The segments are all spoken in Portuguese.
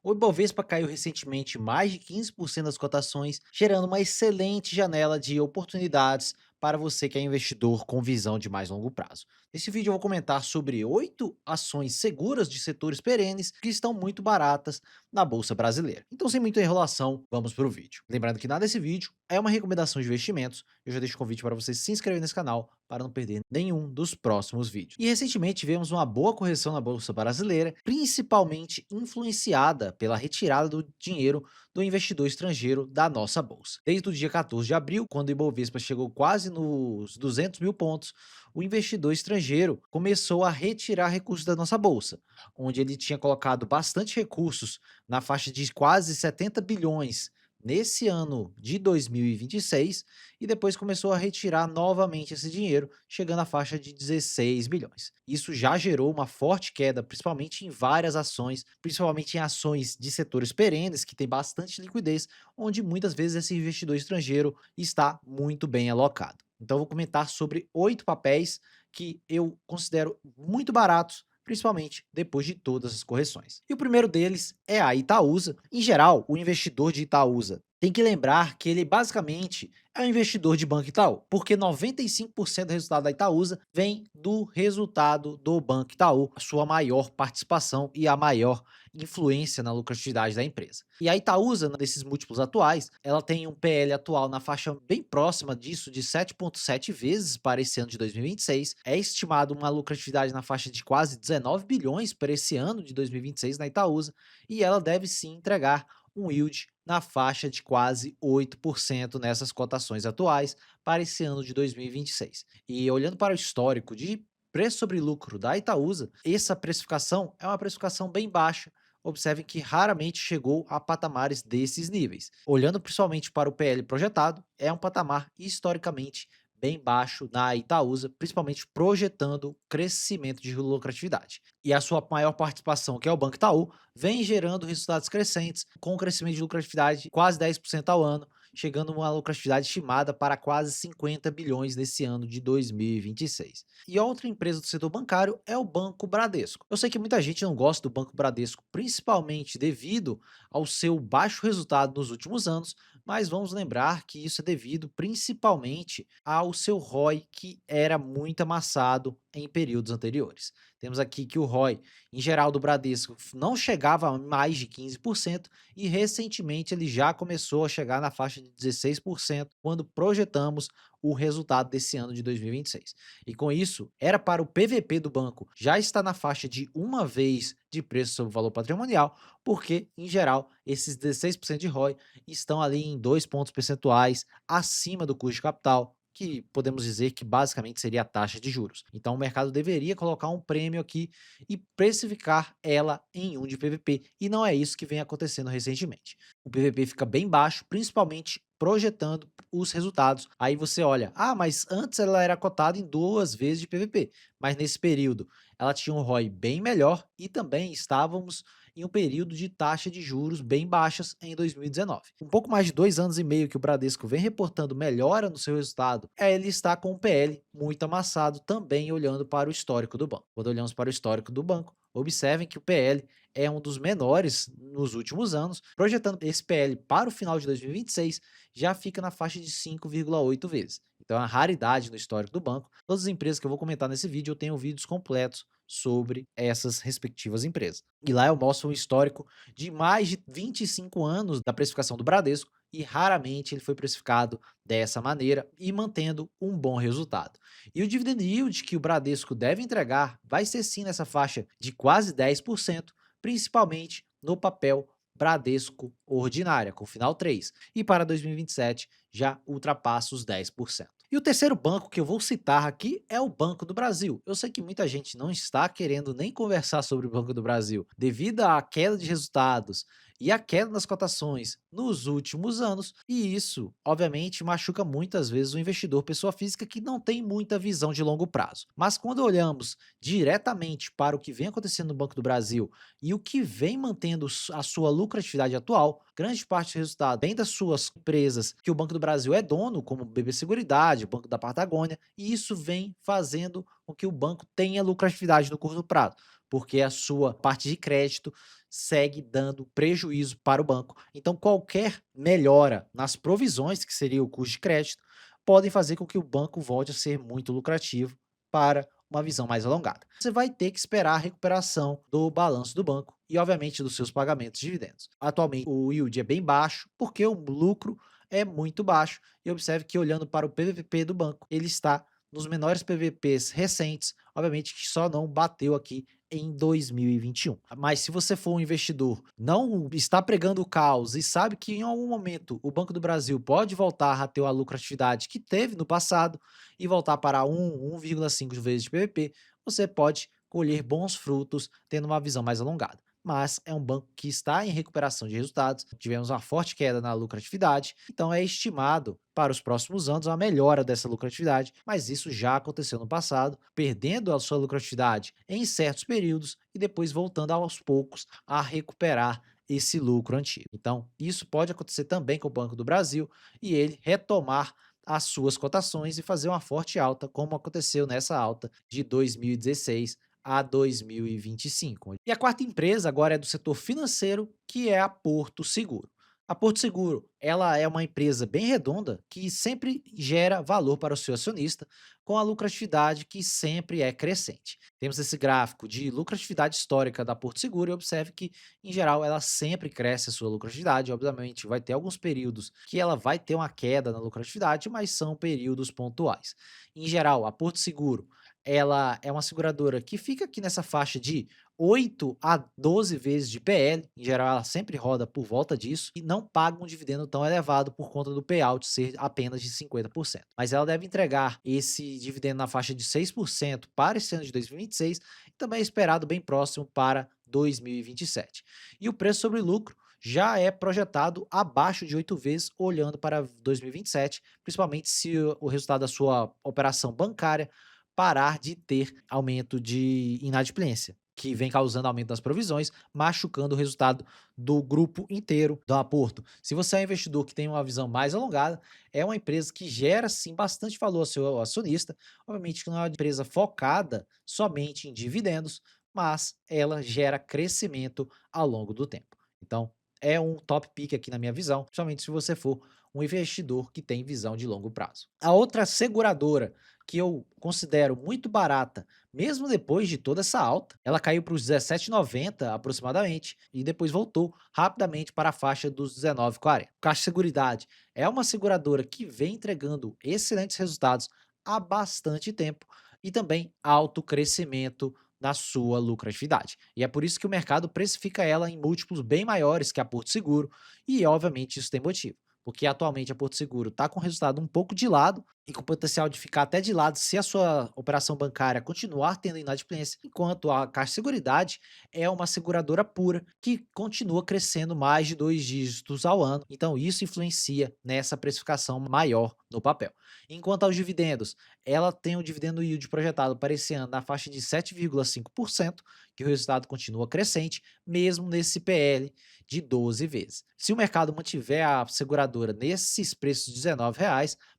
O Ibovespa caiu recentemente mais de 15% das cotações, gerando uma excelente janela de oportunidades para você que é investidor com visão de mais longo prazo. Nesse vídeo eu vou comentar sobre 8 ações seguras de setores perenes que estão muito baratas na Bolsa Brasileira. Então, sem muita enrolação, vamos para o vídeo. Lembrando que nada desse vídeo é uma recomendação de investimentos, eu já deixo o convite para você se inscrever nesse canal para não perder nenhum dos próximos vídeos. E recentemente tivemos uma boa correção na Bolsa Brasileira, principalmente influenciada pela retirada do dinheiro do investidor estrangeiro da nossa bolsa. Desde o dia 14 de abril, quando o Ibovespa chegou quase nos 200 mil pontos, o investidor estrangeiro começou a retirar recursos da nossa bolsa, onde ele tinha colocado bastante recursos na faixa de quase 70 bilhões nesse ano de 2026 e depois começou a retirar novamente esse dinheiro, chegando à faixa de 16 bilhões. Isso já gerou uma forte queda, principalmente em várias ações, principalmente em ações de setores perenes, que tem bastante liquidez, onde muitas vezes esse investidor estrangeiro está muito bem alocado. Então, eu vou comentar sobre 8 papéis que eu considero muito baratos, principalmente depois de todas as correções. E o primeiro deles é a Itaúsa. Em geral, o investidor de Itaúsa tem que lembrar que ele basicamente é um investidor de Banco Itaú, porque 95% do resultado da Itaúsa vem do resultado do Banco Itaú, a sua maior participação e a maior influência na lucratividade da empresa. E a Itaúsa, nesses múltiplos atuais, ela tem um PL atual na faixa bem próxima disso, de 7,7 vezes para esse ano de 2026. É estimado uma lucratividade na faixa de quase 19 bilhões para esse ano de 2026 na Itaúsa, e ela deve sim entregar um yield na faixa de quase 8% nessas cotações atuais para esse ano de 2026. E olhando para o histórico de preço sobre lucro da Itaúsa, essa precificação é uma precificação bem baixa. Observe que raramente chegou a patamares desses níveis. Olhando principalmente para o PL projetado, é um patamar historicamente bem baixo na Itaúsa, principalmente projetando crescimento de lucratividade. E a sua maior participação, que é o Banco Itaú, vem gerando resultados crescentes, com crescimento de lucratividade de quase 10% ao ano, chegando a uma lucratividade estimada para quase 50 bilhões nesse ano de 2026. E outra empresa do setor bancário é o Banco Bradesco. Eu sei que muita gente não gosta do Banco Bradesco, principalmente devido ao seu baixo resultado nos últimos anos, mas vamos lembrar que isso é devido principalmente ao seu ROI, que era muito amassado em períodos anteriores. Temos aqui que o ROI, em geral, do Bradesco não chegava a mais de 15% e recentemente ele já começou a chegar na faixa de 16% quando projetamos o resultado desse ano de 2026. E com isso, era para o PVP do banco já estar na faixa de uma vez de preço sobre valor patrimonial, porque, em geral, esses 16% de ROI estão ali em 2 pontos percentuais acima do custo de capital, que podemos dizer que basicamente seria a taxa de juros. Então o mercado deveria colocar um prêmio aqui e precificar ela em um de PVP, e não é isso que vem acontecendo recentemente. O PVP fica bem baixo, principalmente projetando os resultados. Aí você olha, mas antes ela era cotada em 2 vezes de PVP, mas nesse período ela tinha um ROI bem melhor e também estávamos em um período de taxa de juros bem baixas em 2019. Um pouco mais de 2 anos e meio que o Bradesco vem reportando melhora no seu resultado, ele está com um PL muito amassado, também olhando para o histórico do banco. Quando olhamos para o histórico do banco, observem que o PL é um dos menores nos últimos anos, projetando esse PL para o final de 2026 já fica na faixa de 5,8 vezes. Então é uma raridade no histórico do banco. Todas as empresas que eu vou comentar nesse vídeo, eu tenho vídeos completos sobre essas respectivas empresas. E lá eu mostro um histórico de mais de 25 anos da precificação do Bradesco e raramente ele foi precificado dessa maneira e mantendo um bom resultado. E o dividend yield que o Bradesco deve entregar vai ser sim nessa faixa de quase 10%, principalmente no papel Bradesco Ordinária, com final 3, e para 2027 já ultrapassa os 10%. E o terceiro banco que eu vou citar aqui é o Banco do Brasil. Eu sei que muita gente não está querendo nem conversar sobre o Banco do Brasil, devido à queda de resultados e à queda nas cotações nos últimos anos, e isso, obviamente, machuca muitas vezes o investidor pessoa física que não tem muita visão de longo prazo. Mas quando olhamos diretamente para o que vem acontecendo no Banco do Brasil e o que vem mantendo a sua lucratividade atual, grande parte do resultado vem das suas empresas que o Banco do Brasil é dono, como o BB Seguridade, o Banco da Patagônia, e isso vem fazendo com que o banco tenha lucratividade no curto prazo, porque a sua parte de crédito segue dando prejuízo para o banco. Então, qualquer melhora nas provisões, que seria o custo de crédito, podem fazer com que o banco volte a ser muito lucrativo para uma visão mais alongada. Você vai ter que esperar a recuperação do balanço do banco e, obviamente, dos seus pagamentos de dividendos. Atualmente, o yield é bem baixo porque o lucro é muito baixo. E observe que, olhando para o PVP do banco, ele está nos menores PVPs recentes, obviamente que só não bateu aqui em 2021. Mas se você for um investidor, não está pregando o caos e sabe que em algum momento o Banco do Brasil pode voltar a ter a lucratividade que teve no passado e voltar para 1,5 vezes de PVP, você pode colher bons frutos tendo uma visão mais alongada. Mas é um banco que está em recuperação de resultados, tivemos uma forte queda na lucratividade, então é estimado para os próximos anos a melhora dessa lucratividade, mas isso já aconteceu no passado, perdendo a sua lucratividade em certos períodos e depois voltando aos poucos a recuperar esse lucro antigo. Então, isso pode acontecer também com o Banco do Brasil e ele retomar as suas cotações e fazer uma forte alta, como aconteceu nessa alta de 2016 a 2025. E a quarta empresa agora é do setor financeiro, que é a Porto Seguro. A Porto Seguro, ela é uma empresa bem redonda que sempre gera valor para o seu acionista, com a lucratividade que sempre é crescente. Temos esse gráfico de lucratividade histórica da Porto Seguro e observe que, em geral, ela sempre cresce a sua lucratividade. Obviamente, vai ter alguns períodos que ela vai ter uma queda na lucratividade, mas são períodos pontuais. Em geral, a Porto Seguro, ela é uma seguradora que fica aqui nessa faixa de 8 a 12 vezes de PL, em geral ela sempre roda por volta disso, e não paga um dividendo tão elevado por conta do payout ser apenas de 50%. Mas ela deve entregar esse dividendo na faixa de 6% para esse ano de 2026 e também é esperado bem próximo para 2027. E o preço sobre lucro já é projetado abaixo de 8 vezes, olhando para 2027, principalmente se o resultado da sua operação bancária parar de ter aumento de inadimplência, que vem causando aumento das provisões, machucando o resultado do grupo inteiro do Porto. Se você é um investidor que tem uma visão mais alongada, é uma empresa que gera sim bastante valor ao seu acionista. Obviamente que não é uma empresa focada somente em dividendos, mas ela gera crescimento ao longo do tempo. Então, é um top pick aqui na minha visão, principalmente se você for um investidor que tem visão de longo prazo. A outra seguradora que eu considero muito barata, mesmo depois de toda essa alta, ela caiu para os 17,90 aproximadamente e depois voltou rapidamente para a faixa dos 19,40. Caixa Seguridade é uma seguradora que vem entregando excelentes resultados há bastante tempo e também alto crescimento na sua lucratividade. E é por isso que o mercado precifica ela em múltiplos bem maiores que a Porto Seguro e, obviamente, isso tem motivo. Porque atualmente a Porto Seguro está com o resultado um pouco de lado e com potencial de ficar até de lado se a sua operação bancária continuar tendo inadimplência, enquanto a Caixa Seguridade é uma seguradora pura que continua crescendo mais de 2 dígitos ao ano. Então isso influencia nessa precificação maior no papel. Enquanto aos dividendos, ela tem o dividendo yield projetado para esse ano na faixa de 7,5%, que o resultado continua crescente, mesmo nesse PL de 12 vezes. Se o mercado mantiver a seguradora nesses preços de R$ 19,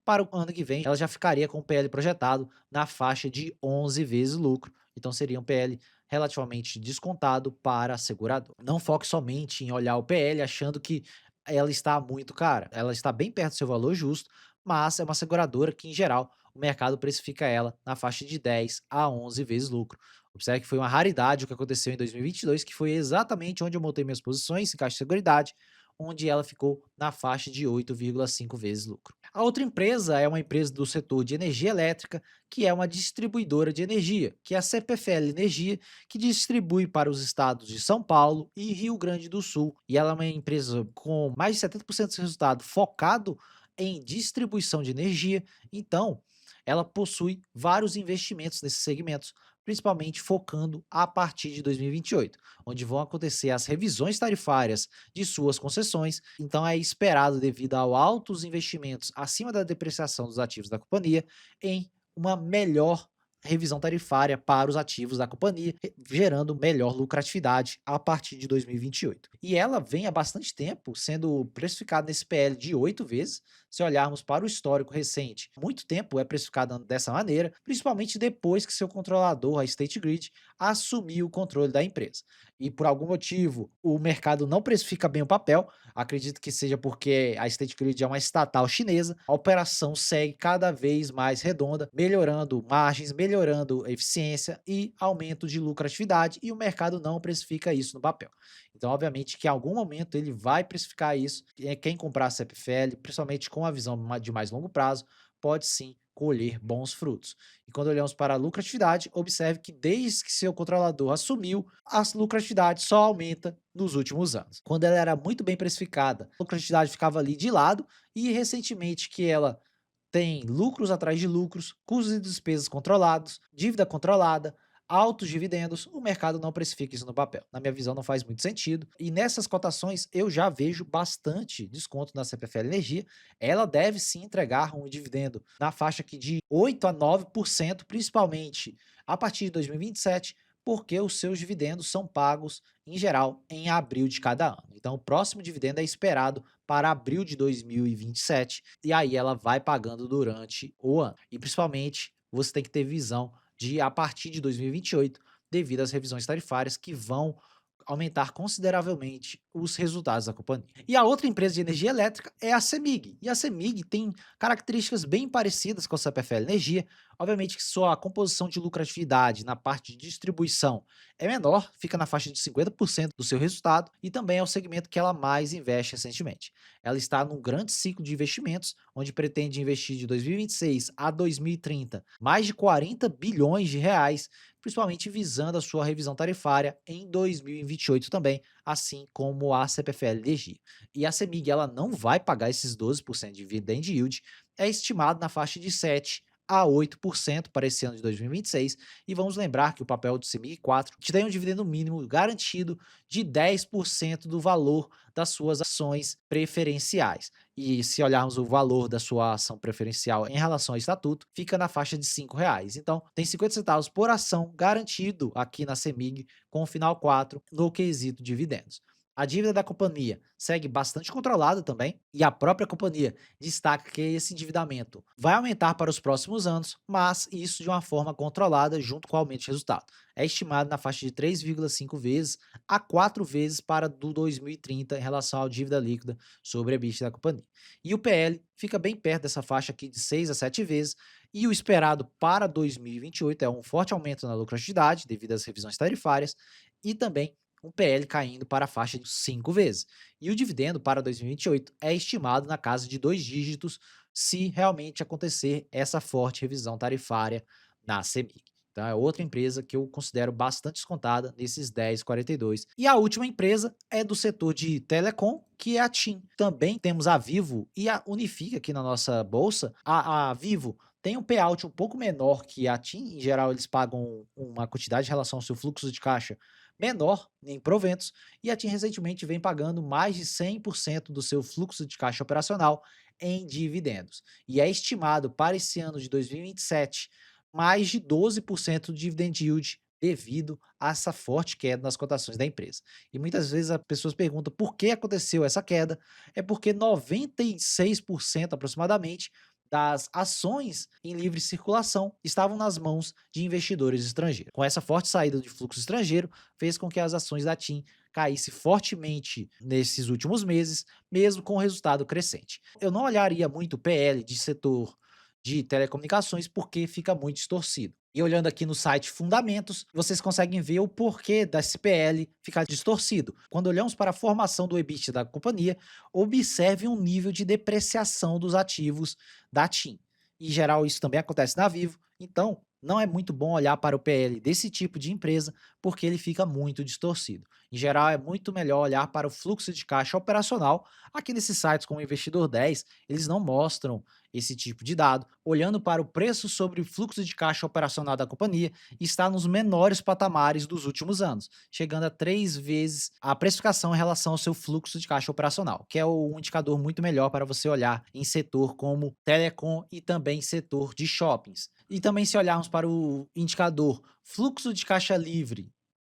para o ano que vem ela já ficaria com o PL projetado na faixa de 11 vezes lucro. Então seria um PL relativamente descontado para a seguradora. Não foque somente em olhar o PL achando que ela está muito cara. Ela está bem perto do seu valor justo, mas é uma seguradora que, em geral, o mercado precifica ela na faixa de 10 a 11 vezes lucro. Observe que foi uma raridade o que aconteceu em 2022, que foi exatamente onde eu montei minhas posições em Caixa de Seguridade, onde ela ficou na faixa de 8,5 vezes lucro. A outra empresa é uma empresa do setor de energia elétrica, que é uma distribuidora de energia, que é a CPFL Energia, que distribui para os estados de São Paulo e Rio Grande do Sul. E ela é uma empresa com mais de 70% do resultado focado em distribuição de energia, então ela possui vários investimentos nesses segmentos, principalmente focando a partir de 2028, onde vão acontecer as revisões tarifárias de suas concessões. Então é esperado, devido ao altos investimentos acima da depreciação dos ativos da companhia, em uma melhor revisão tarifária para os ativos da companhia, gerando melhor lucratividade a partir de 2028. E ela vem há bastante tempo sendo precificada nesse PL de 8 vezes. Se olharmos para o histórico recente, muito tempo é precificada dessa maneira, principalmente depois que seu controlador, a State Grid, assumiu o controle da empresa. e por algum motivo o mercado não precifica bem o papel, acredito que seja porque a State Grid é uma estatal chinesa, a operação segue cada vez mais redonda, melhorando margens, melhorando eficiência e aumento de lucratividade, e o mercado não precifica isso no papel. Então, obviamente, que em algum momento ele vai precificar isso, e quem comprar a CPFL, principalmente com a visão de mais longo prazo, pode sim colher bons frutos. E quando olhamos para a lucratividade, observe que desde que seu controlador assumiu, a lucratividade só aumenta nos últimos anos. Quando ela era muito bem precificada, a lucratividade ficava ali de lado, e recentemente que ela tem lucros atrás de lucros, custos e despesas controlados, dívida controlada, altos dividendos, o mercado não precifica isso no papel. Na minha visão, não faz muito sentido. E nessas cotações eu já vejo bastante desconto na CPFL Energia. Ela deve sim entregar um dividendo na faixa aqui de 8 a 9%, principalmente a partir de 2027, porque os seus dividendos são pagos, em geral, em abril de cada ano. Então, o próximo dividendo é esperado para abril de 2027, e aí ela vai pagando durante o ano. E principalmente, você tem que ter visão de a partir de 2028, devido às revisões tarifárias que vão aumentar consideravelmente os resultados da companhia. E a outra empresa de energia elétrica é a CEMIG. E a CEMIG tem características bem parecidas com a CPFL Energia. Obviamente que sua composição de lucratividade na parte de distribuição é menor, fica na faixa de 50% do seu resultado, e também é o segmento que ela mais investe recentemente. Ela está num grande ciclo de investimentos, onde pretende investir de 2026 a 2030 mais de 40 bilhões de reais, principalmente visando a sua revisão tarifária em 2028 também, assim como a CPFL Energia. E a CEMIG ela não vai pagar esses 12% de dividend yield, é estimado na faixa de 7 a 8% para esse ano de 2026, e vamos lembrar que o papel do CEMIG 4 te tem um dividendo mínimo garantido de 10% do valor das suas ações preferenciais. E se olharmos o valor da sua ação preferencial em relação ao estatuto, fica na faixa de R$ 5. Então, tem 50 centavos por ação garantido aqui na CEMIG com o final 4 no quesito dividendos. A dívida da companhia segue bastante controlada também, e a própria companhia destaca que esse endividamento vai aumentar para os próximos anos, mas isso de uma forma controlada junto com o aumento de resultado. É estimado na faixa de 3,5 vezes a 4 vezes para do 2030 em relação à dívida líquida sobre a EBITDA da companhia. E o PL fica bem perto dessa faixa aqui de 6 a 7 vezes, e o esperado para 2028 é um forte aumento na lucratividade devido às revisões tarifárias, e também um PL caindo para a faixa de 5 vezes. E o dividendo para 2028 é estimado na casa de 2 dígitos, se realmente acontecer essa forte revisão tarifária na CEMIG. Então é outra empresa que eu considero bastante descontada nesses 10,42. E a última empresa é do setor de telecom, que é a TIM. Também temos a Vivo e a Unifique aqui na nossa bolsa. A Vivo tem um payout um pouco menor que a TIM, em geral eles pagam uma quantidade em relação ao seu fluxo de caixa menor em proventos, e a TIM recentemente vem pagando mais de 100% do seu fluxo de caixa operacional em dividendos. E é estimado para esse ano de 2027 mais de 12% de dividend yield devido a essa forte queda nas cotações da empresa. E muitas vezes as pessoas perguntam por que aconteceu essa queda. É porque 96% aproximadamente das ações em livre circulação estavam nas mãos de investidores estrangeiros. Com essa forte saída de fluxo estrangeiro, fez com que as ações da TIM caísse fortemente nesses últimos meses, mesmo com o resultado crescente. Eu não olharia muito o PL de setor de telecomunicações porque fica muito distorcido. E olhando aqui no site Fundamentos, vocês conseguem ver o porquê da SPL ficar distorcido. Quando olhamos para a formação do EBIT da companhia, observe um nível de depreciação dos ativos da TIM. Em geral, isso também acontece na Vivo, então não é muito bom olhar para o PL desse tipo de empresa, porque ele fica muito distorcido. Em geral, é muito melhor olhar para o fluxo de caixa operacional. Aqui nesses sites como o Investidor 10, eles não mostram esse tipo de dado. Olhando para o preço sobre o fluxo de caixa operacional da companhia, está nos menores patamares dos últimos anos, chegando a 3 vezes a precificação em relação ao seu fluxo de caixa operacional, que é um indicador muito melhor para você olhar em setor como telecom e também setor de shoppings. E também, se olharmos para o indicador fluxo de caixa livre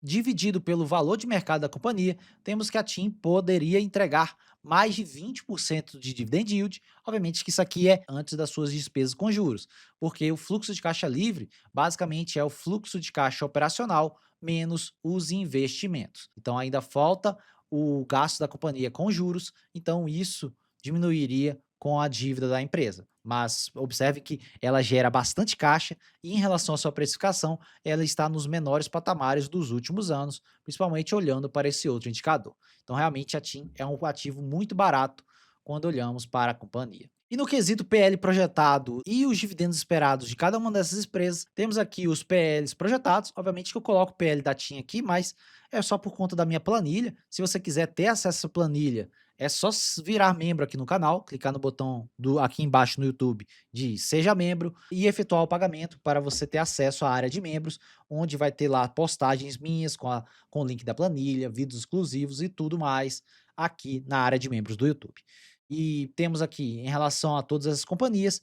dividido pelo valor de mercado da companhia, temos que a TIM poderia entregar mais de 20% de dividend yield. Obviamente que isso aqui é antes das suas despesas com juros, porque o fluxo de caixa livre basicamente é o fluxo de caixa operacional menos os investimentos. Então ainda falta o gasto da companhia com juros, então isso diminuiria com a dívida da empresa. Mas observe que ela gera bastante caixa e em relação à sua precificação, ela está nos menores patamares dos últimos anos, principalmente olhando para esse outro indicador. Então realmente a TIM é um ativo muito barato quando olhamos para a companhia. E no quesito PL projetado e os dividendos esperados de cada uma dessas empresas, temos aqui os PLs projetados. Obviamente que eu coloco o PL da TIM aqui, mas é só por conta da minha planilha. Se você quiser ter acesso a essa planilha, é só virar membro aqui no canal, clicar no botão aqui embaixo no YouTube de Seja Membro e efetuar o pagamento para você ter acesso à área de membros, onde vai ter lá postagens minhas com o link da planilha, vídeos exclusivos e tudo mais aqui na área de membros do YouTube. E temos aqui, em relação a todas essas companhias,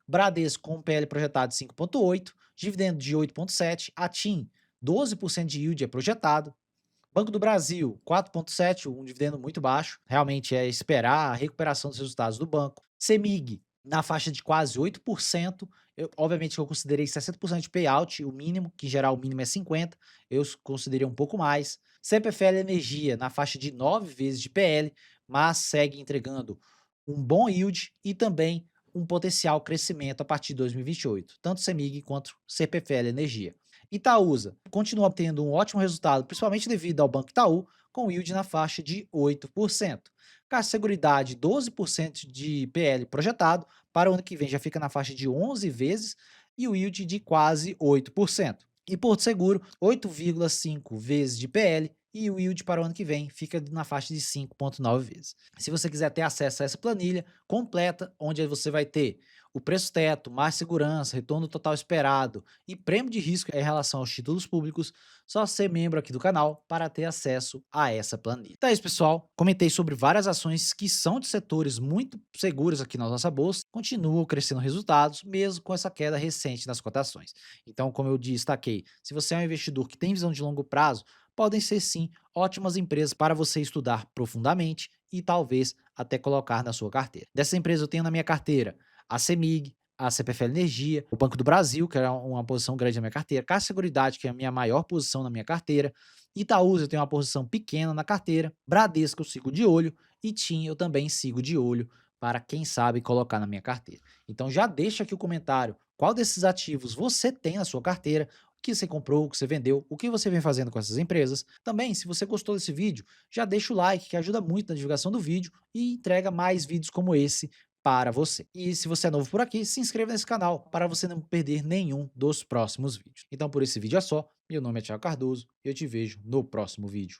Bradesco com PL projetado de 5,8, dividendo de 8,7, a TIM 12% de yield é projetado, Banco do Brasil 4,7, um dividendo muito baixo, realmente é esperar a recuperação dos resultados do banco. CEMIG na faixa de quase 8%, obviamente eu considerei 60% de payout, o mínimo, que em geral o mínimo é 50, eu considerei um pouco mais. CPFL Energia na faixa de 9 vezes de PL, mas segue entregando um bom yield e também um potencial crescimento a partir de 2028, tanto CEMIG quanto CPFL Energia. Itaúsa continua tendo um ótimo resultado, principalmente devido ao Banco Itaú, com yield na faixa de 8%. Caixa Seguridade, 12% de PL projetado, para o ano que vem já fica na faixa de 11 vezes e o yield de quase 8%. E Porto Seguro, 8,5 vezes de PL e o yield para o ano que vem fica na faixa de 5,9 vezes. Se você quiser ter acesso a essa planilha completa, onde você vai ter o preço teto, mais segurança, retorno total esperado e prêmio de risco em relação aos títulos públicos, só ser membro aqui do canal para ter acesso a essa planilha. Então é isso, pessoal. Comentei sobre várias ações que são de setores muito seguros aqui na nossa bolsa, continuam crescendo resultados, mesmo com essa queda recente nas cotações. Então, como eu destaquei, se você é um investidor que tem visão de longo prazo, podem ser sim ótimas empresas para você estudar profundamente e talvez até colocar na sua carteira. Dessa empresa eu tenho na minha carteira a CEMIG, a CPFL Energia, o Banco do Brasil, que é uma posição grande na minha carteira, Caixa Seguridade, que é a minha maior posição na minha carteira, Itaúsa eu tenho uma posição pequena na carteira, Bradesco eu sigo de olho e TIM eu também sigo de olho para quem sabe colocar na minha carteira. Então já deixa aqui o comentário, qual desses ativos você tem na sua carteira, o que você comprou, o que você vendeu, o que você vem fazendo com essas empresas. Também, se você gostou desse vídeo, já deixa o like, que ajuda muito na divulgação do vídeo e entrega mais vídeos como esse para você. E se você é novo por aqui, se inscreva nesse canal para você não perder nenhum dos próximos vídeos. Então por esse vídeo é só, meu nome é Thiago Cardoso e eu te vejo no próximo vídeo.